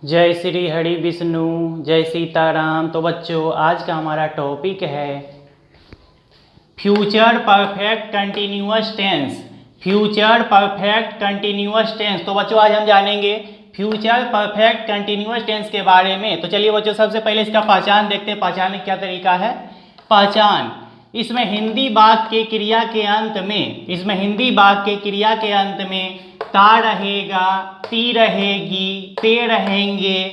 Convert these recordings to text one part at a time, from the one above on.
जय श्री हरि विष्णु, जय सीताराम। तो बच्चों, आज का हमारा टॉपिक है future perfect continuous tense. Future perfect continuous tense. तो बच्चों, आज हम जानेंगे फ्यूचर परफेक्ट कंटिन्यूअस टेंस के बारे में। तो चलिए बच्चों, सबसे पहले इसका पहचान देखते हैं। पहचानने का क्या तरीका है? पहचान, इसमें हिंदी वाक्य के क्रिया के अंत में, इसमें हिंदी वाक्य के क्रिया के अंत में ता रहेगा, ती रहेगी, ते रहेंगे,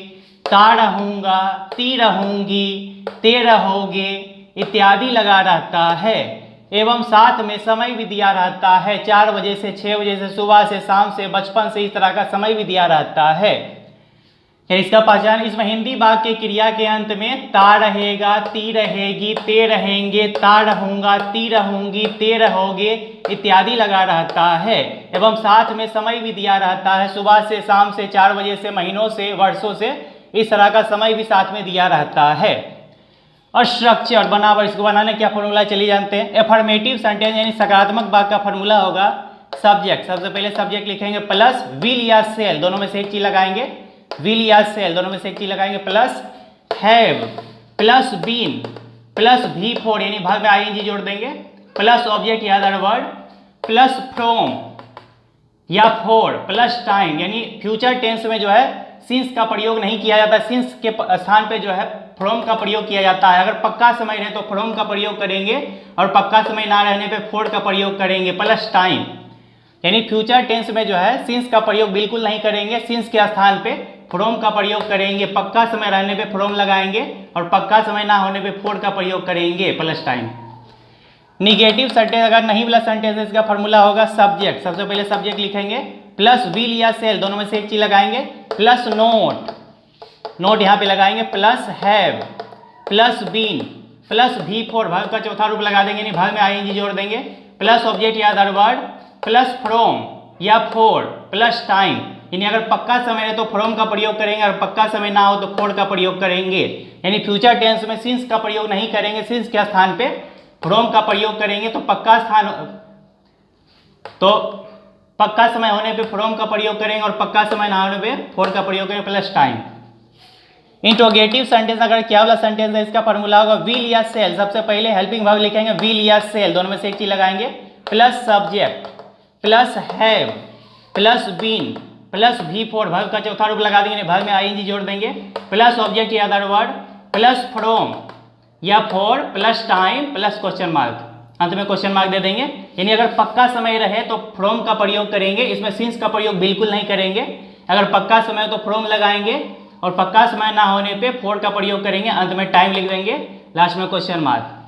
ता रहूँगा, ती रहूँगी, ते रहोगे इत्यादि लगा रहता है एवं साथ में समय भी दिया रहता है। 4 बजे से 6 बजे से, सुबह से शाम से, बचपन से, इस तरह का समय भी दिया रहता है। इसका पहचान, इसमें हिंदी वाक्य क्रिया के अंत में ता रहेगा, ती रहेगी, ते रहेंगे, ता रहूँगा, ती रहूँगी, ते रहोगे इत्यादि लगा रहता है एवं साथ में समय भी दिया रहता है। सुबह से, शाम से, 4 बजे से, महीनों से, वर्षों से, इस तरह का समय भी साथ में दिया रहता है। और स्ट्रक्चर बनावट, इसको बनाने क्या फॉर्मूला चलिए जानते हैं। एफर्मेटिव सेंटेंस यानी सकारात्मक वाक्य का फॉर्मूला होगा सब्जेक्ट। सबसे पहले सब्जेक्ट लिखेंगे प्लस विल या सेल, दोनों में से एक चीज लगाएंगे। विल या सेल, दोनों में से एक चीज लगाएंगे। Plus have, plus been, plus V four यानी भाग में आईएनजी जोड़ देंगे। प्लस ऑब्जेक्ट या अदर वर्ड, प्लस फ्रॉम या फॉर, प्लस टाइम यानी फ्यूचर टेंस में जो है सिंस का प्रयोग नहीं किया जाता। सिंस के स्थान पे जो है फ्रॉम का प्रयोग किया जाता है। अगर पक्का समय रहे तो फ्रॉम का प्रयोग करेंगे और पक्का समय ना रहने पे फॉर का प्रयोग करेंगे। प्लस टाइम यानी फ्यूचर टेंस में जो है सिंस का प्रयोग बिल्कुल नहीं करेंगे। सिंस के स्थान पे फ्रॉम का प्रयोग करेंगे। पक्का समय रहने पे फ्रॉम लगाएंगे और पक्का समय ना होने पे फॉर का प्रयोग करेंगे। Plus time. निगेटिव सेंटेंस, अगर नहीं वाला सेंटेंस, इसका फॉर्मूला होगा सब्जेक्ट। सबसे पहले सब्जेक्ट लिखेंगे प्लस विल या सेल, दोनों में से एक चीज लगाएंगे। प्लस नोट, नोट यहाँ पे लगाएंगे। Plus have, plus been, plus V four, भाग का चौथा रूप लगा देंगे, यानी भाग में आईएनजी जोड़ देंगे। प्लस ऑब्जेक्ट या अदर वर्ड, प्लस फ्रॉम या फोर, प्लस टाइम यानी अगर पक्का समय है तो फ्रॉम का प्रयोग करेंगे और पक्का समय ना हो तो फोर का प्रयोग करेंगे। यानी फ्यूचर टेंस में सिंस का प्रयोग नहीं करेंगे, सिंस के स्थान पे फ्रॉम का प्रयोग करेंगे। तो पक्का समय होने पे फ्रॉम का प्रयोग करेंगे और पक्का समय ना होने पे फोर का प्रयोग करेंगे। Plus time. इंट्रोगेटिव सेंटेंस, अगर क्या वाला सेंटेंस है, इसका फॉर्मूला होगा विल या सेल। सबसे पहले हेल्पिंग वर्ब लिखेंगे विल या सेल, दोनों में से एक चीज लगाएंगे। Plus subject, plus have, plus been, plus V four, verb का चौथा रूप लगा देंगे, वर्ब में आईएनजी जोड़ देंगे। प्लस ऑब्जेक्ट या अदर वर्ड, प्लस फ्रॉम या for, plus time, plus question mark, अंत में क्वेश्चन मार्क दे देंगे। यानी अगर पक्का समय रहे तो फ्रॉम का प्रयोग करेंगे, इसमें सिंस का प्रयोग बिल्कुल नहीं करेंगे। अगर पक्का समय हो तो फ्रॉम लगाएंगे और पक्का समय ना होने पे फॉर का प्रयोग करेंगे, अंत में टाइम लिख देंगे, लास्ट में क्वेश्चन मार्क।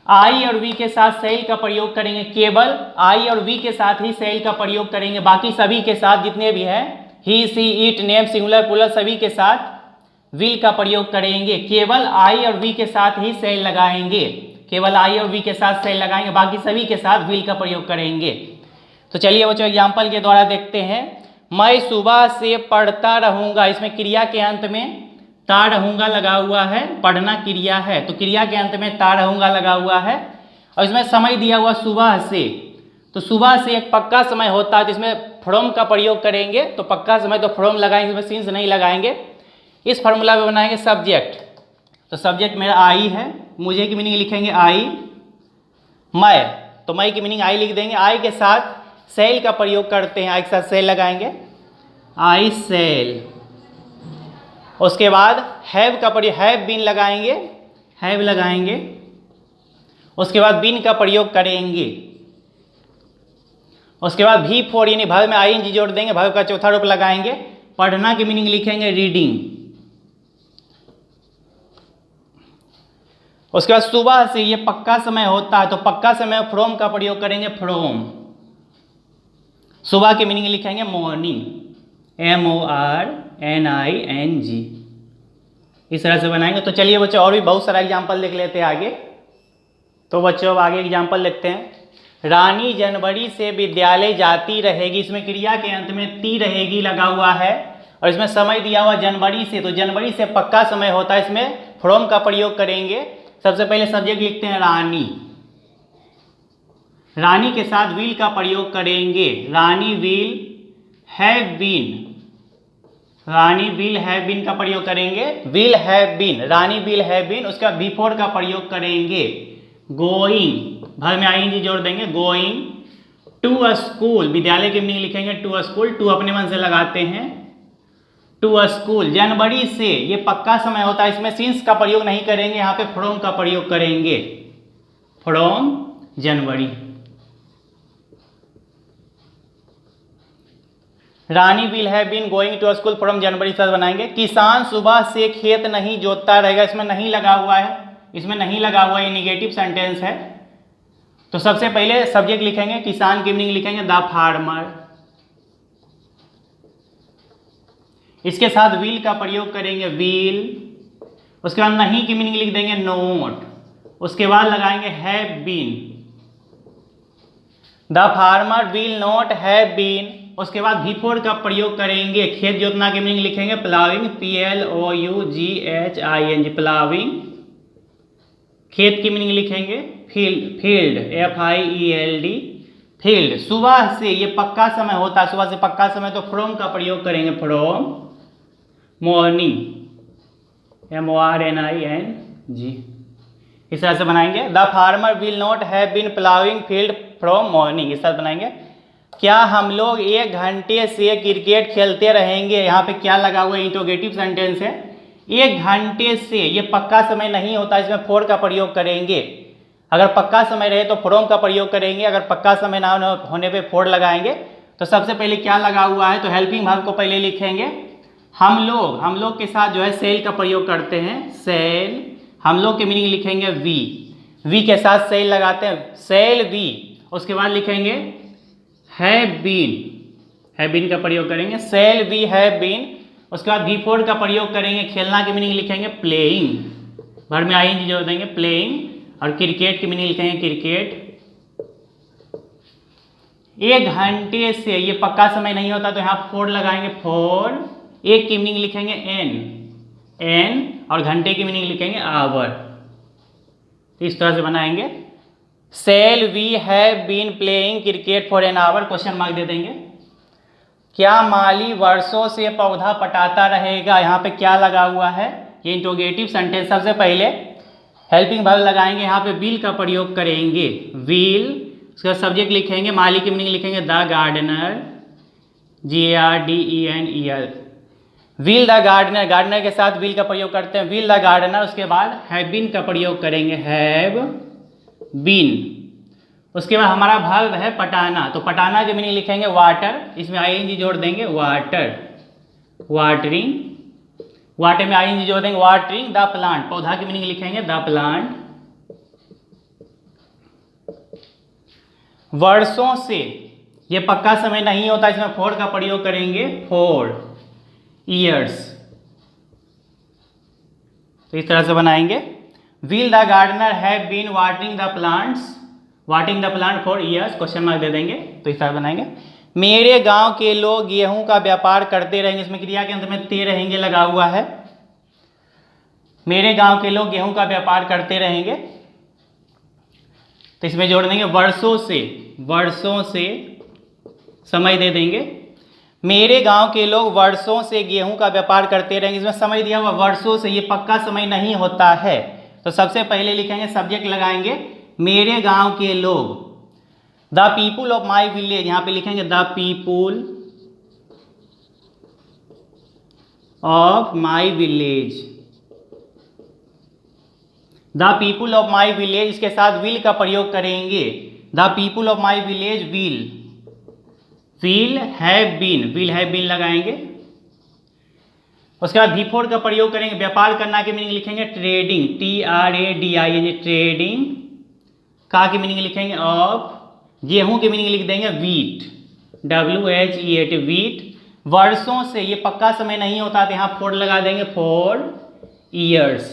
आई और वी के साथ सेल का प्रयोग करेंगे। केवल आई और वी के साथ ही सेल का प्रयोग करेंगे, बाकी सभी के साथ जितने भी है ही, सी, इट, नेम, सिंगुलर, प्लूरल, सभी के साथ विल का प्रयोग करेंगे। केवल आई और वी के साथ ही सेल लगाएंगे, केवल आई और वी के साथ सेल लगाएंगे, बाकी सभी के साथ विल का प्रयोग करेंगे। तो चलिए बच्चों एग्जाम्पल के द्वारा देखते हैं। मैं सुबह से पढ़ता रहूँगा, इसमें क्रिया के अंत में ता रहूँगा लगा हुआ है, पढ़ना क्रिया है तो क्रिया के अंत में ता रहूँगा लगा हुआ है और इसमें समय दिया हुआ सुबह से। तो सुबह से एक पक्का समय होता है जिसमें फ्रॉम का प्रयोग करेंगे, तो पक्का समय तो फ्रॉम लगाएंगे, इसमें सिंस नहीं लगाएंगे। इस फॉर्मूला में बनाएंगे सब्जेक्ट। तो सब्जेक्ट मेरा आई है, मुझे की मीनिंग लिखेंगे आई। मैं, तो मैं की मीनिंग आई लिख देंगे। आई के साथ सेल का प्रयोग करते हैं, आई के साथ सेल लगाएंगे, आई सेल। उसके बाद हैव का प्रयोग, हैव बीन लगाएंगे, हैव लगाएंगे। उसके बाद बीन का प्रयोग करेंगे। उसके बाद भी फोर यानी भाग में आईएनजी जोड़ देंगे, भाग का चौथा रूप लगाएंगे। पढ़ना की मीनिंग लिखेंगे रीडिंग। उसके बाद सुबह से ये पक्का समय होता है तो पक्का समय फ्रॉम का प्रयोग करेंगे, फ्रॉम। सुबह की मीनिंग लिखेंगे मॉर्निंग, MORNING। इस तरह से बनाएंगे। तो चलिए बच्चों और भी बहुत सारा एग्जाम्पल देख लेते हैं आगे। तो बच्चों अब आगे एग्जाम्पल देखते हैं। रानी जनवरी से विद्यालय जाती रहेगी, इसमें क्रिया के अंत में ती रहेगी लगा हुआ है और इसमें समय दिया हुआ जनवरी से, तो जनवरी से पक्का समय होता है, इसमें फ्रॉम का प्रयोग करेंगे। सबसे पहले सब्जेक्ट लिखते हैं रानी, रानी के साथ विल का प्रयोग करेंगे। Rani will have been, Rani will have been का प्रयोग करेंगे, will have been, Rani will have been, उसका बिफोर का प्रयोग करेंगे गोइंग, भर में आईएनजी जोड़ देंगे, गोइंग टू अ स्कूल, विद्यालय की मीनिंग लिखेंगे टू अ स्कूल, टू अपने मन से लगाते हैं, टू अ स्कूल, जनवरी से, ये पक्का समय होता है, इसमें सिंस का प्रयोग नहीं करेंगे, यहाँ पे फ्रॉम का प्रयोग करेंगे, from January. Rani will have been going to school from January से बनाएंगे। किसान सुबह से खेत नहीं जोतता रहेगा, इसमें नहीं लगा हुआ है, इसमें नहीं लगा हुआ, ये निगेटिव सेंटेंस है। तो सबसे पहले सब्जेक्ट लिखेंगे, किसान की मीनिंग लिखेंगे द फार्मर, इसके साथ विल का प्रयोग करेंगे विल, उसके बाद नहीं की मीनिंग लिख देंगे नोट, उसके बाद लगाएंगे have been, the farmer will not have been, उसके बाद बिफोर का प्रयोग करेंगे, खेत जोतना की मीनिंग लिखेंगे प्लाविंग, PLOUGHING, प्लाविंग, खेत की मीनिंग लिखेंगे फील्ड, फील्ड FIELD, फील्ड। सुबह से, ये पक्का समय होता है, सुबह से पक्का समय, तो फ्रॉम का प्रयोग करेंगे फ्रॉम, मॉर्निंग MORNING, इस तरह से बनाएंगे। The farmer will not have been ploughing field from morning, इस तरह बनाएंगे। क्या हम लोग 1 घंटे से क्रिकेट खेलते रहेंगे, यहाँ पे क्या लगा हुआ है, इंट्रोगेटिव सेंटेंस है, 1 घंटे से, ये पक्का समय नहीं होता, इसमें फॉर का प्रयोग करेंगे, अगर पक्का समय रहे तो फ्रॉम का प्रयोग करेंगे, अगर पक्का समय ना होने पे फॉर लगाएंगे। तो सबसे पहले क्या लगा हुआ है, तो हेल्पिंग वर्ब को पहले लिखेंगे, हम लोग के साथ जो है सेल का प्रयोग करते हैं, सेल, हम लोग के मीनिंग लिखेंगे वी के साथ सेल लगाते हैं, सेल वी, उसके बाद लिखेंगे हैव बीन का प्रयोग करेंगे, सेल वी हैव बीन, उसके बाद बिफोर का प्रयोग करेंगे, खेलना की मीनिंग लिखेंगे प्लेइंग, भर में आईएनजी जोड़ देंगे प्लेइंग, और क्रिकेट की मीनिंग लिखेंगे क्रिकेट। 1 घंटे से, ये पक्का समय नहीं होता, तो यहाँ फोर लगाएंगे फोर, एक की मीनिंग लिखेंगे एन, और घंटे की मीनिंग लिखेंगे आवर। तो इस तरह से बनाएंगे, shall we have been playing cricket for an hour, question mark दे देंगे। क्या माली वर्षों से पौधा पटाता रहेगा, यहाँ पे क्या लगा हुआ है, ये इंट्रोगेटिव सेंटेंस। सबसे पहले हेल्पिंग वर्ब लगाएंगे, यहाँ पे विल का प्रयोग करेंगे, विल, उसका सब्जेक्ट लिखेंगे, माली की मीनिंग लिखेंगे the gardener, GARDENER, will the gardener, gardener के साथ विल का प्रयोग करते हैं, विल द गार्डनर, उसके बाद हैव बीन का प्रयोग करेंगे, हैव बीन, उसके बाद हमारा वर्ब है पटाना, तो पटाना की मीनिंग लिखेंगे वाटर, इसमें आईएनजी जोड़ देंगे वाटर, वाटरिंग, वाटर में आईएनजी जोड़ देंगे वाटरिंग द प्लांट, पौधा की मीनिंग लिखेंगे द प्लांट। वर्षों से, ये पक्का समय नहीं होता, इसमें फोर का प्रयोग करेंगे, फोर ईयर्स, तो इस तरह से बनाएंगे। Will the gardener have been watering the plant for years, question mark दे देंगे, तो इस तरह बनाएंगे। मेरे गांव के लोग गेहूं का व्यापार करते रहेंगे, इसमें क्रिया के अंत में ते रहेंगे लगा हुआ है, मेरे गांव के लोग गेहूं का व्यापार करते रहेंगे, तो इसमें जोड़ देंगे वर्षों से समय दे देंगे, मेरे गांव के लोग वर्षों से गेहूं का व्यापार करते रहेंगे, इसमें समय दिया हुआ वर्षों से, ये पक्का समय नहीं होता है, तो सबसे पहले लिखेंगे सब्जेक्ट लगाएंगे मेरे गांव के लोग, the people of my village, यहां पे लिखेंगे the people of my village, the people of my village, इसके साथ विल का प्रयोग करेंगे, the people of my village will have been लगाएंगे, उसके बाद बिफोर का प्रयोग करेंगे, व्यापार करना की मीनिंग लिखेंगे ट्रेडिंग, TRADING, ट्रेडिंग, का की मीनिंग लिखेंगे ऑफ, गेहूं की मीनिंग लिख देंगे वीट, WHEAT, वीट। वर्षों से, ये पक्का समय नहीं होता, तो यहां फोर लगा देंगे, for years,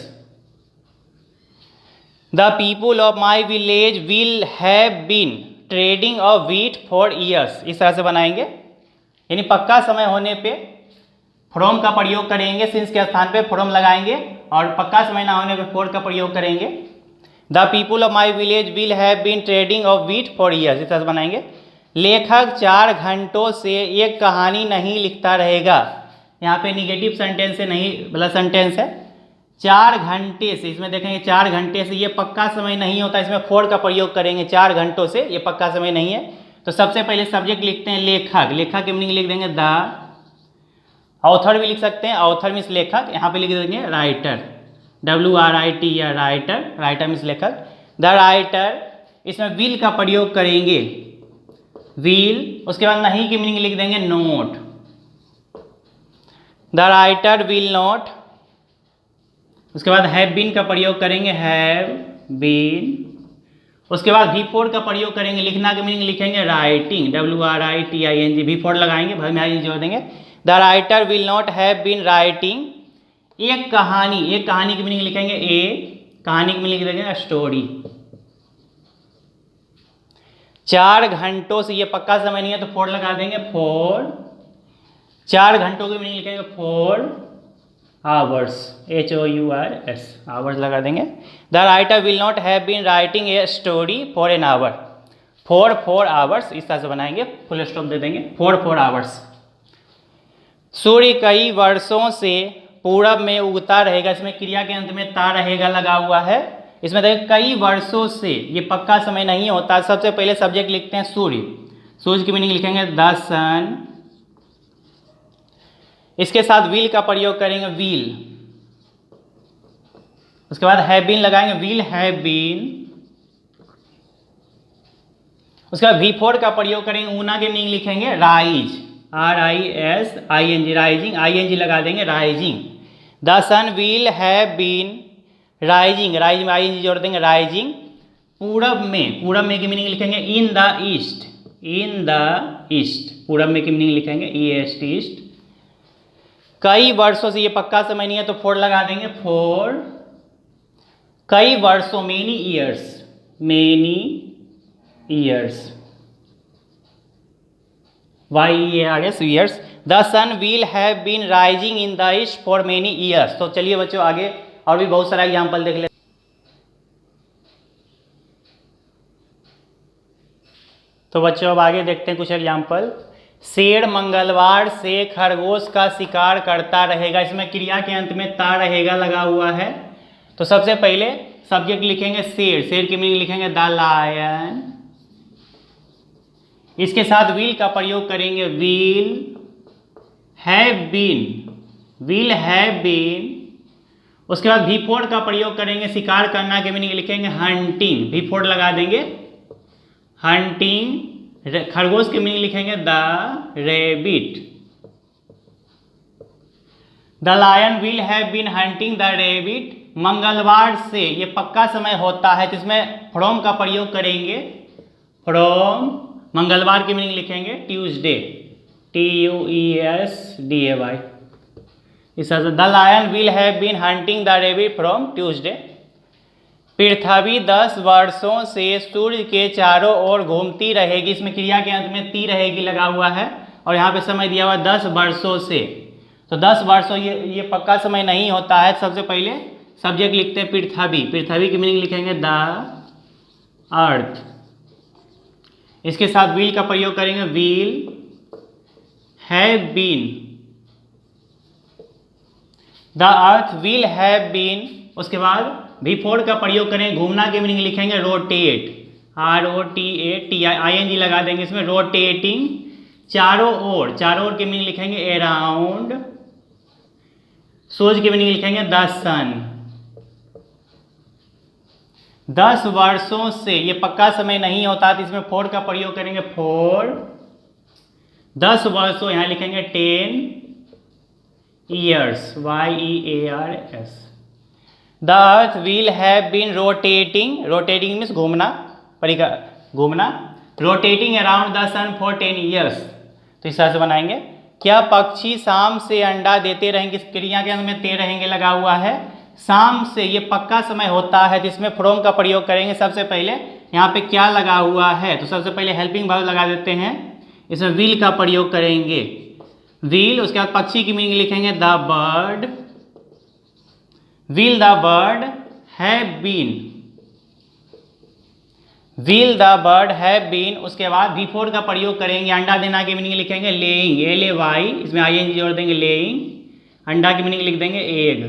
the people of my village will have been trading of wheat for years, इस तरह से बनाएंगे, यानी पक्का समय होने पे फ्रॉम का प्रयोग करेंगे, सिंस के स्थान पे फ्रॉम लगाएंगे, और पक्का समय ना होने पे फॉर का प्रयोग करेंगे, the people of my village will have been trading of wheat for years, इस तरह से बनाएंगे। लेखक 4 घंटों से एक कहानी नहीं लिखता रहेगा, यहाँ पे निगेटिव सेंटेंस है, नहीं प्लस सेंटेंस है। 4 घंटे से, इसमें देखेंगे 4 घंटे से, ये पक्का समय नहीं होता, इसमें फॉर का प्रयोग करेंगे। 4 घंटों से ये पक्का समय नहीं है। तो सबसे पहले सब्जेक्ट लिखते हैं लेखक, लेखक की मीनिंग लिख देंगे द। ऑथर भी लिख सकते हैं, ऑथर मीन्स लेखक, यहाँ पे लिख देंगे writer, WRITER writer, writer means लेखक। द राइटर, इसमें विल का प्रयोग करेंगे, विल। उसके बाद नहीं की मीनिंग लिख देंगे note, the writer will not. उसके बाद हैव बीन का प्रयोग करेंगे, हैव बीन। उसके बाद V4 का प्रयोग करेंगे, लिखना की मीनिंग लिखेंगे राइटिंग, WRITING, V4 लगाएंगे, भर में आई जोड़ देंगे। The writer will not have been writing. एक कहानी, एक कहानी की मीनिंग लिखेंगे ए, कहानी की मीनिंग लिखेंगे स्टोरी। 4 घंटों से, ये पक्का समय नहीं है तो 4 लगा देंगे, 4। 4 घंटों की मीनिंग लिखेंगे 4 आवर्स, HOURS, आवर्स लगा देंगे। The writer will not have been writing a story for an hour, 4 hours, इस तरह से बनाएंगे, फुल स्टॉप दे देंगे, 4 आवर्स। सूर्य कई वर्षों से पूरब में उगता रहेगा, इसमें क्रिया के अंत में ता रहेगा लगा हुआ है। इसमें देखिए कई वर्षों से, ये पक्का समय नहीं होता। सबसे पहले सब्जेक्ट लिखते हैं सूर्य, सूर्य की मीनिंग लिखेंगे द सन। इसके साथ विल का प्रयोग करेंगे, विल। उसके बाद हैव बीन लगाएंगे, विल हैव बीन। उसके बाद V4 का प्रयोग करेंगे, ऊना की मीनिंग लिखेंगे राइज, RISING, राइजिंग, ING लगा देंगे, rising. The sun will have been rising, rise में ING जोड़ देंगे, राइजिंग। पूरब में, पूरब में की मीनिंग लिखेंगे इन the east, in the east, पूरब में की मीनिंग लिखेंगे EAST, ईस्ट। कई वर्षों से, ये पक्का समय नहीं है तो 4 लगा देंगे, 4। कई वर्षों, many years, many years, YEARS, years. The sun will have been rising in the east for many years. तो चलिए बच्चों आगे और भी बहुत सारा एग्जाम्पल देख लेते। तो बच्चों अब आगे देखते हैं कुछ एग्जाम्पल। शेर मंगलवार से खरगोश का शिकार करता रहेगा, इसमें क्रिया के अंत में ता रहेगा लगा हुआ है। तो सबसे पहले सब्जेक्ट लिखेंगे शेर, शेर की मीनिंग लिखेंगे द लायन। इसके साथ विल का प्रयोग करेंगे, will have been, will have been. उसके बाद V4 का प्रयोग करेंगे, शिकार करना के मीनिंग लिखेंगे हंटिंग, V4 लगा देंगे, हंटिंग। खरगोश की मीनिंग लिखेंगे the rabbit. The lion will have been hunting the rabbit. मंगलवार से, ये पक्का समय होता है तो इसमें फ्रॉम का प्रयोग करेंगे, फ्रॉम। मंगलवार की मीनिंग लिखेंगे ट्यूसडे, TUESDAY। इस तरह से the lion will have been hunting the rabbit from Tuesday. पृथ्वी 10 वर्षों से सूर्य के चारों ओर घूमती रहेगी, इसमें क्रिया के अंत में ती रहेगी लगा हुआ है, और यहाँ पे समय दिया हुआ है 10 वर्षों से। तो 10 वर्षों, ये पक्का समय नहीं होता है। सबसे पहले सब्जेक्ट लिखते हैं पृथ्वी, पृथ्वी की मीनिंग लिखेंगे द अर्थ। इसके साथ विल का प्रयोग करेंगे, will have been, the earth will have been. उसके बाद V4 का प्रयोग करें, घूमना की मीनिंग लिखेंगे रोटेट, ROTAT, लगा देंगे इसमें, रोटेटिंग। चारों ओर, चारों ओर की मीनिंग लिखेंगे अराउंड। सूर्य की मीनिंग लिखेंगे द सन। 10 वर्षों से, ये पक्का समय नहीं होता तो इसमें 4 का प्रयोग करेंगे, 4। 10 वर्षों, यहाँ लिखेंगे 10 years, YEARS। The earth will have been rotating, rotating means घूमना, घूमना, rotating around the sun for 10 years. तो इस तरह से बनाएंगे। क्या पक्षी शाम से अंडा देते रहेंगे, क्रिया के अंत में ते रहेंगे लगा हुआ है। शाम से, ये पक्का समय होता है जिसमें फ्रॉम का प्रयोग करेंगे। सबसे पहले यहाँ पे क्या लगा हुआ है, तो सबसे पहले हेल्पिंग वर्ब लगा देते हैं, इसमें विल का प्रयोग करेंगे, विल। उसके बाद पक्षी की मीनिंग लिखेंगे the bird, will the bird have been, will the bird have been, उसके बाद बिफोर का प्रयोग करेंगे, अंडा देना की मीनिंग लिखेंगे लेइंग, LAY, इसमें ING जोड़ देंगे लेइंग, अंडा की मीनिंग लिख देंगे egg.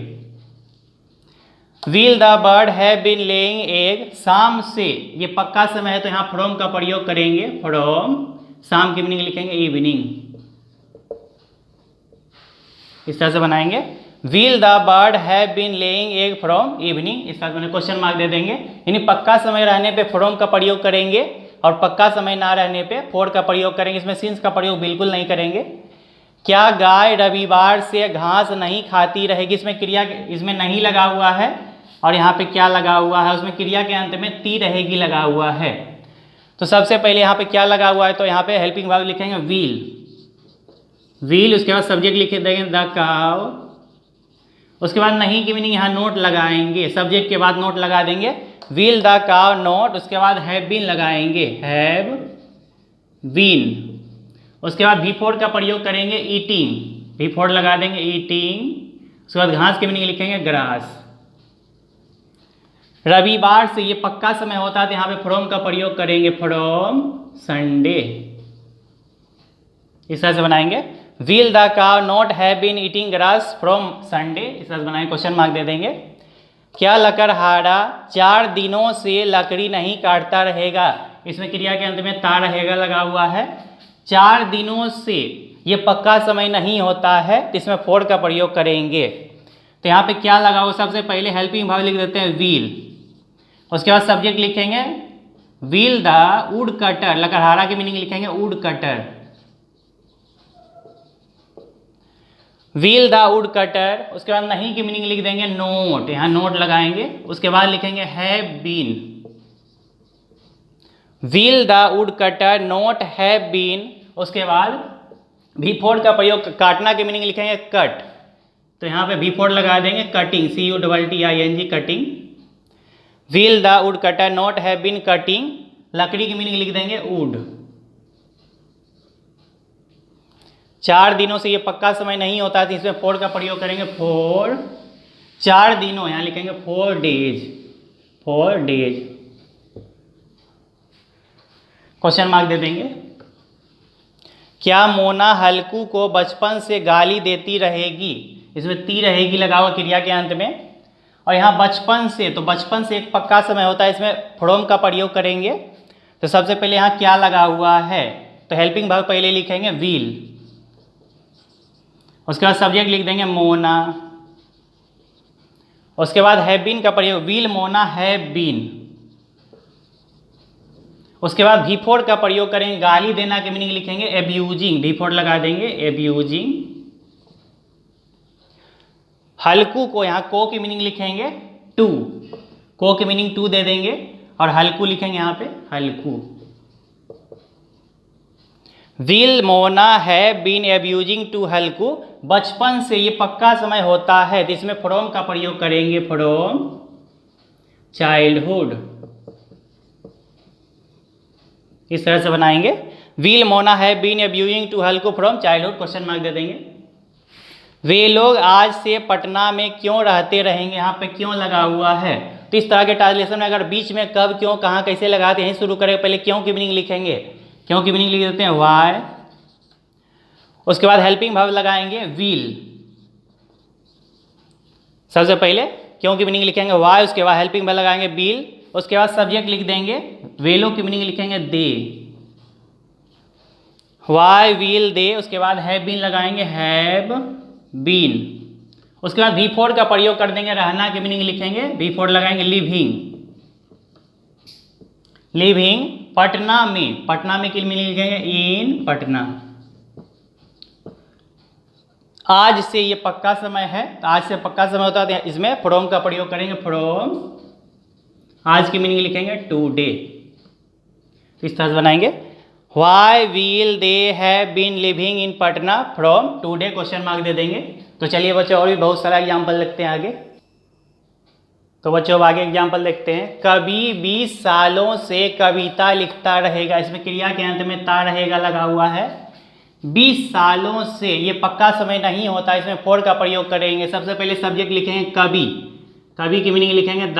Will the bird have been laying egg, शाम से, ये पक्का समय है तो यहाँ फ्रॉम का प्रयोग करेंगे, फ्रॉम, शाम की मीनिंग लिखेंगे इवनिंग। इस तरह से बनाएंगे। Will the bird have been laying egg from evening, इस तरह से क्वेश्चन मार्क दे देंगे। यानी पक्का समय रहने पे फ्रॉम का प्रयोग करेंगे और पक्का समय ना रहने पे फॉर का प्रयोग करेंगे। इसमें सिंस का प्रयोग बिल्कुल नहीं करेंगे। क्या गाय रविवार से घास नहीं खाती रहेगी, इसमें क्रिया, इसमें नहीं लगा हुआ है और यहाँ पे क्या लगा हुआ है, उसमें क्रिया के अंत में ती रहेगी लगा हुआ है। तो सबसे पहले यहाँ पे क्या लगा हुआ है, तो यहाँ पे हेल्पिंग वर्ब लिखेंगे विल, विल, उसके बाद सब्जेक्ट लिख देंगे द काउ, उसके बाद नहीं की मीनिंग यहाँ नोट लगाएंगे, सब्जेक्ट के बाद नोट लगा देंगे, विल द काउ नोट, उसके बाद हैव बीन लगाएंगे, हैव बीन, उसके बाद बिफोर का प्रयोग करेंगे ईटिंग, बिफोर लगा देंगे ईटिंग, उसके बाद घास की मीनिंग लिखेंगे ग्रास। रविवार से, ये पक्का समय होता है तो यहाँ पे फ्रॉम का प्रयोग करेंगे, फ्रॉम संडे। इस तरह से बनाएंगे। Will the cow not have been eating grass from Sunday, इस तरह से बनाएंगे, क्वेश्चन मार्क दे देंगे। क्या लकड़हारा 4 दिनों से लकड़ी नहीं काटता रहेगा, इसमें क्रिया के अंत में ता रहेगा लगा हुआ है। 4 दिनों से, ये पक्का समय नहीं होता है तो इसमें फोर का प्रयोग करेंगे। तो यहाँ पे क्या लगा हुआ, सबसे पहले हेल्पिंग वर्ब लिख देते हैं विल, उसके बाद सब्जेक्ट लिखेंगे विल द वुड कटर, लकड़हारा की मीनिंग लिखेंगे would cutter, will the wood cutter, उसके बाद नहीं की मीनिंग लिख देंगे नोट, यहाँ नोट लगाएंगे, उसके बाद लिखेंगे have been, will the wood cutter not have been, उसके बाद बिफोर का प्रयोग, काटना की मीनिंग लिखेंगे कट, तो यहाँ पे बिफोर लगा देंगे cutting, CUTTING cutting, will the wood cutter not have been cutting, लकड़ी की मीनिंग लिख देंगे वुड। 4 दिनों से, ये पक्का समय नहीं होता है तो इसमें फोर का प्रयोग करेंगे, फोर 4 दिनों, यहाँ लिखेंगे 4 डेज, 4 डेज, क्वेश्चन मार्क दे देंगे। क्या मोना हल्कू को बचपन से गाली देती रहेगी, इसमें ती रहेगी लगा हुआ क्रिया के अंत में, और यहाँ बचपन से, तो बचपन से एक पक्का समय होता है, इसमें फ्रॉम का प्रयोग करेंगे। तो सबसे पहले यहाँ क्या लगा हुआ है, तो हेल्पिंग वर्ब पहले लिखेंगे विल, उसके बाद सब्जेक्ट लिख देंगे मोना, उसके बाद हैव बीन का प्रयोग, विल मोना हैव बीन, उसके बाद बिफोर का प्रयोग करेंगे, गाली देना की मीनिंग लिखेंगे एब्यूजिंग, बिफोर लगा देंगे एब्यूजिंग। हल्कू को, यहाँ को की मीनिंग लिखेंगे टू, को की मीनिंग टू दे देंगे और हल्कू लिखेंगे यहाँ पे Halku. Will Mona have been abusing to Halku, बचपन से, ये पक्का समय होता है तो इसमें फ्रॉम का प्रयोग करेंगे, फ्रॉम चाइल्डहुड। इस तरह से बनाएंगे। Will Mona have been abusing to Halku from childhood, question mark दे देंगे। वे लोग आज से पटना में क्यों रहते रहेंगे, यहाँ पे क्यों लगा हुआ है, तो इस तरह के ट्रांसलेशन में अगर बीच में कब, क्यों, कहाँ, कैसे लगाते हैं, शुरू करेंगे, पहले क्यों की मीनिंग लिखेंगे, क्यों की मीनिंग लिख देते हैं वाई, उसके बाद हेल्पिंग वर्ब लगाएंगे विल, सबसे पहले क्यों की मीनिंग लिखेंगे वाई, उसके बाद हेल्पिंग वर्ब लगाएंगे विल, उसके बाद सब्जेक्ट लिख देंगे, वे लोग की मीनिंग लिखेंगे दे, वाई विल दे, उसके बाद हैव बीन लगाएंगे हैव बीन, उसके बाद बिफोर का प्रयोग कर देंगे, रहना की मीनिंग लिखेंगे, बिफोर लगाएंगे लिविंग, लिविंग पटना में, पटना में की मीनिंग लिखेंगे इन पटना। आज से, ये पक्का समय है तो आज से पक्का समय होता है, इसमें फ्रॉम का प्रयोग करेंगे, फ्रॉम, आज की मीनिंग लिखेंगे टुडे। इस तरह से बनाएंगे। Why will they have been living in Patna from today, question mark दे देंगे। तो चलिए बच्चों, और भी बहुत सारा एग्जाम्पल देखते हैं आगे। तो बच्चों अब आगे एग्जाम्पल देखते हैं। कवि 20 सालों से कविता लिखता रहेगा, इसमें क्रिया के अंत में ता रहेगा लगा हुआ है। 20 सालों से, ये पक्का समय नहीं होता, इसमें फोर का प्रयोग करेंगे। सबसे पहले सब्जेक्ट लिखेंगे कवि, कवि की मीनिंग लिखेंगे द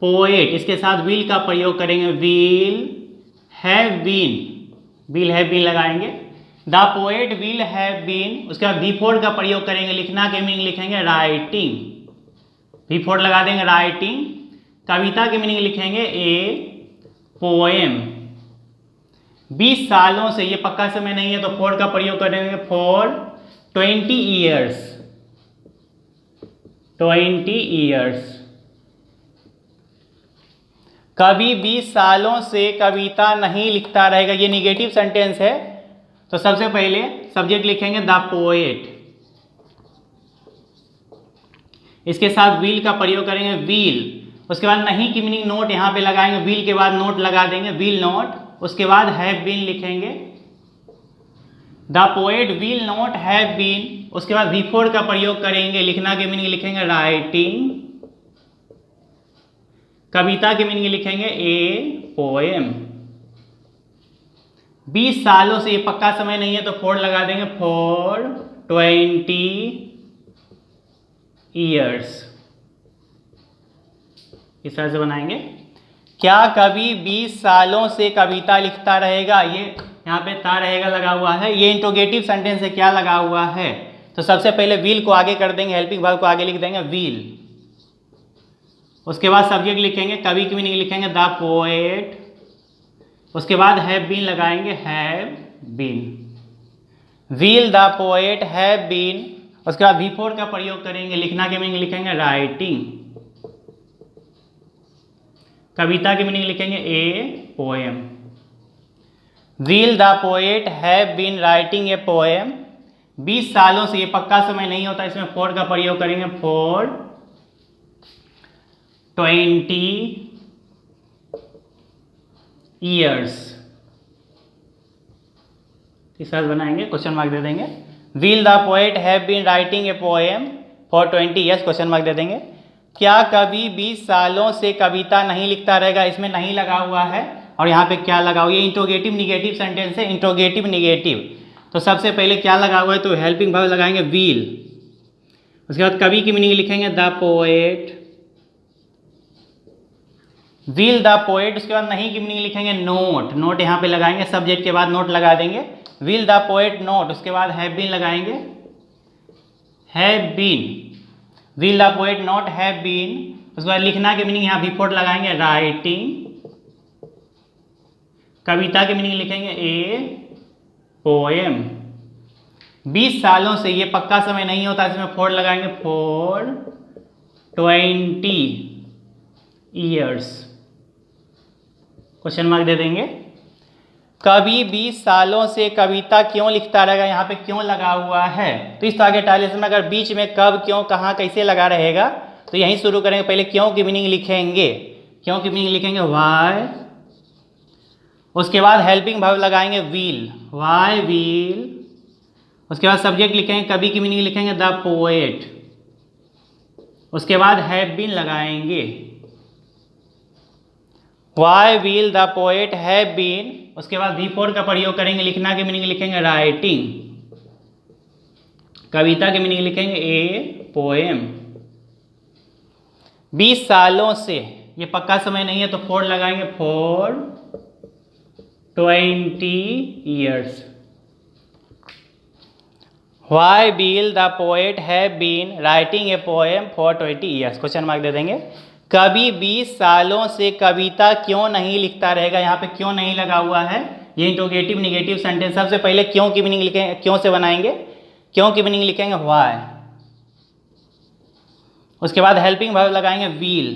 पोएट, इसके साथ विल का प्रयोग करेंगे, will have been, will have been लगाएंगे। The poet will have been, उसके बाद बिफोर का प्रयोग करेंगे, लिखना के मीनिंग लिखेंगे राइटिंग, बिफोर लगा देंगे राइटिंग। कविता के मीनिंग लिखेंगे ए पोएम। 20 सालों से, ये पक्का समय नहीं है तो फॉर का प्रयोग करेंगे, फॉर 20 ईयर्स, 20 ईयर्स। कभी 20 सालों से कविता नहीं लिखता रहेगा, ये निगेटिव सेंटेंस है, तो सबसे पहले सब्जेक्ट लिखेंगे द पोएट, इसके साथ विल का प्रयोग करेंगे, विल। उसके बाद नहीं की मीनिंग नोट यहां पे लगाएंगे, विल के बाद नोट लगा देंगे, विल नोट। उसके बाद हैव बीन लिखेंगे, the poet will not have been. उसके बाद बिफोर का प्रयोग करेंगे, लिखना के मीनिंग लिखेंगे राइटिंग, कविता के मीनिंग लिखेंगे ए पोएम। 20 सालों से, ये पक्का समय नहीं है तो फॉर लगा देंगे, फॉर 20 ईयर्स। इस तरह से बनाएंगे। क्या कभी 20 सालों से कविता लिखता रहेगा, ये यहाँ पे ता रहेगा लगा हुआ है, ये इंट्रोगेटिव सेंटेंस है, क्या लगा हुआ है, तो सबसे पहले विल को आगे कर देंगे, हेल्पिंग वर्ब को आगे लिख देंगे विल। उसके बाद सब्जेक्ट लिखेंगे, कवि की मीनिंग लिखेंगे द पोएट। उसके बाद हैव बीन लगाएंगे, have been, will the poet have been. उसके बाद बिफोर का प्रयोग करेंगे, लिखना के मीनिंग लिखेंगे राइटिंग, कविता की मीनिंग लिखेंगे a poem. Will the poet have been writing a poem. 20 सालों से, ये पक्का समय नहीं होता, इसमें फॉर का प्रयोग करेंगे, फॉर 20 ईयर्स। इस तरह बनाएंगे, क्वेश्चन मार्क दे देंगे। Will the poet have been writing a poem for 20 years, question mark दे देंगे। क्या कभी 20 सालों से कविता नहीं लिखता रहेगा, इसमें नहीं लगा हुआ है और यहाँ पे क्या लगा हुआ है, ये इंट्रोगेटिव निगेटिव सेंटेंस है, इंट्रोगेटिव निगेटिव। तो सबसे पहले क्या लगा हुआ है, तो हेल्पिंग वर्ब लगाएंगे विल। उसके बाद कवि की मीनिंग लिखेंगे the poet, will the poet. उसके बाद नहीं की मीनिंग लिखेंगे नोट, नोट यहाँ पे लगाएंगे, सब्जेक्ट के बाद नोट लगा देंगे, विल द पोएट नोट। उसके बाद हैव बीन लगाएंगे, have been, will the poet not have been. उसके बाद लिखना के मीनिंग यहाँ बिफोर लगाएंगे राइटिंग, कविता के मीनिंग लिखेंगे ए पोएम। 20 सालों से, ये पक्का समय नहीं होता, इसमें फॉर लगाएंगे, फॉर 20 ईयर्स, क्वेश्चन मार्क दे देंगे। कभी 20 सालों से कविता क्यों लिखता रहेगा, यहाँ पे क्यों लगा हुआ है, तो इस आगे टाइलेशन में अगर बीच में कब क्यों कहाँ कैसे लगा रहेगा, तो यहीं शुरू करेंगे। पहले क्यों की मीनिंग लिखेंगे, क्यों की मीनिंग लिखेंगे व्हाई। उसके बाद हेल्पिंग वर्ब लगाएंगे विल, व्हाई विल। उसके बाद सब्जेक्ट लिखेंगे, कवि की मीनिंग लिखेंगे द पोएट। उसके बाद हैव बीन लगाएंगे, why will the poet have been. उसके बाद बिफोर का प्रयोग करेंगे, लिखना के मीनिंग लिखेंगे राइटिंग, कविता के मीनिंग लिखेंगे ए पोएम। 20 सालों से, ये पक्का समय नहीं है तो फॉर लगाएंगे, for 20 years. Why will the poet have been writing a poem for 20 years, question mark दे देंगे। कभी 20 सालों से कविता क्यों नहीं लिखता रहेगा, यहाँ पे क्यों नहीं लगा हुआ है, ये इंट्रोगेटिव निगेटिव सेंटेंस। सबसे पहले क्यों की मीनिंग लिखेंगे, क्यों से बनाएंगे, क्यों की मीनिंग लिखेंगे व्हाई। उसके बाद हेल्पिंग वर्ब लगाएंगे विल।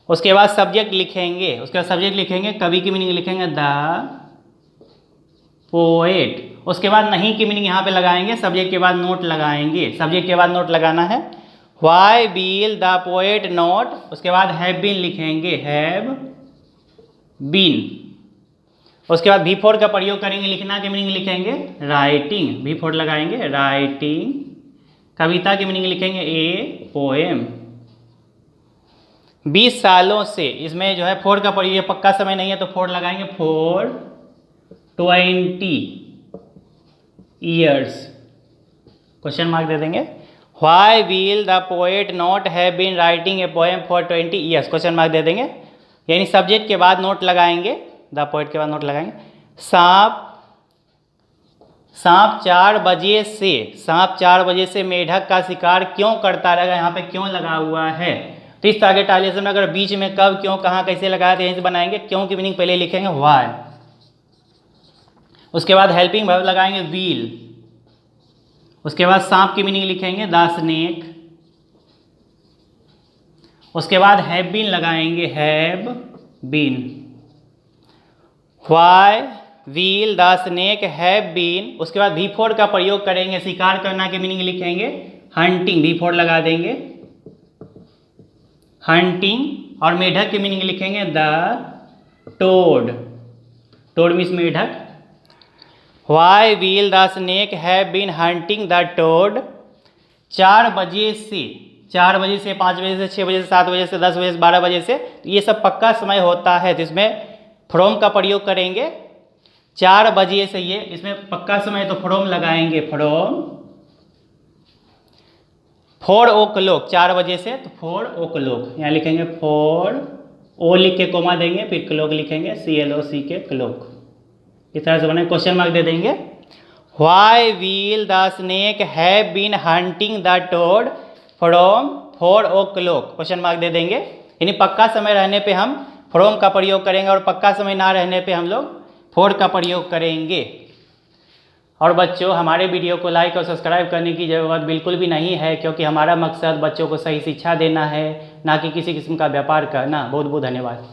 उसके बाद सब्जेक्ट लिखेंगे, उसके बाद सब्जेक्ट लिखेंगे, कवि की मीनिंग लिखेंगे द पोएट। उसके बाद नहीं की मीनिंग यहाँ पे लगाएंगे, सब्जेक्ट के बाद नोट लगाएंगे, सब्जेक्ट के बाद नोट लगाना है, why will the poet not. उसके बाद हैव बीन लिखेंगे, हैव बीन। उसके बाद बिफोर का प्रयोग करेंगे, लिखना के मीनिंग लिखेंगे राइटिंग, बिफोर लगाएंगे राइटिंग, कविता की मीनिंग लिखेंगे ए पोएम। 20 सालों से, इसमें जो है फोर का प्रयोग, ये पक्का समय नहीं है तो फोर लगाएंगे, फॉर 20 ईयर्स, क्वेश्चन मार्क दे देंगे। Why will the poet not have been writing a poem for 20 years, question mark दे देंगे, यानी सब्जेक्ट के बाद नोट लगाएंगे, द पोएट के बाद नोट लगाएंगे। सांप 4 बजे से मेढक का शिकार क्यों करता रहेगा, यहाँ पे क्यों लगा हुआ है। तो इस तरह के टाइलेशन में अगर बीच में कब, क्यों, कहाँ, कैसे लगाया तो यहीं से बनाएंगे। क्यों की मीनिंग पहले लिखेंगे व्हाई, उसके बाद हेल्पिंग वर्ब लगाएंगे व्हील, उसके बाद सांप की मीनिंग लिखेंगे द स्नेक, उसके बाद हैव बीन लगाएंगे have been. Why will the snake have been, उसके बाद V4 का प्रयोग करेंगे, शिकार करना की मीनिंग लिखेंगे हंटिंग, V4 लगा देंगे हंटिंग, और मेढक की मीनिंग लिखेंगे द टोड, टोड मीन्स मेढक। Why will the snake have been hunting the toad. 4 बजे से, 4 बजे से, 5 बजे से, 6 बजे से, 7 बजे से, 10 बजे से, 12 बजे से, ये सब पक्का समय होता है, तो इसमें फ्रॉम का प्रयोग करेंगे। 4 बजे से, ये इसमें पक्का समय तो फ्रॉम लगाएंगे फ्रॉम। 4 o'clock 4 बजे से, तो 4 o'clock यहाँ लिखेंगे 4, ओ लिख के कोमा देंगे, फिर क्लॉक लिखेंगे CLOC के क्लॉक, इस तरह से बने। क्वेश्चन मार्क दे देंगे। Why will the snake have been hunting the toad from 4 o'clock, question mark दे देंगे। यानी पक्का समय रहने पे हम फ्रॉम का प्रयोग करेंगे और पक्का समय ना रहने पे हम लोग फॉर का प्रयोग करेंगे। और बच्चों, हमारे वीडियो को लाइक और सब्सक्राइब करने की ज़रूरत बिल्कुल भी नहीं है, क्योंकि हमारा मकसद बच्चों को सही शिक्षा देना है, ना कि किसी किस्म का व्यापार करना। बहुत बहुत धन्यवाद।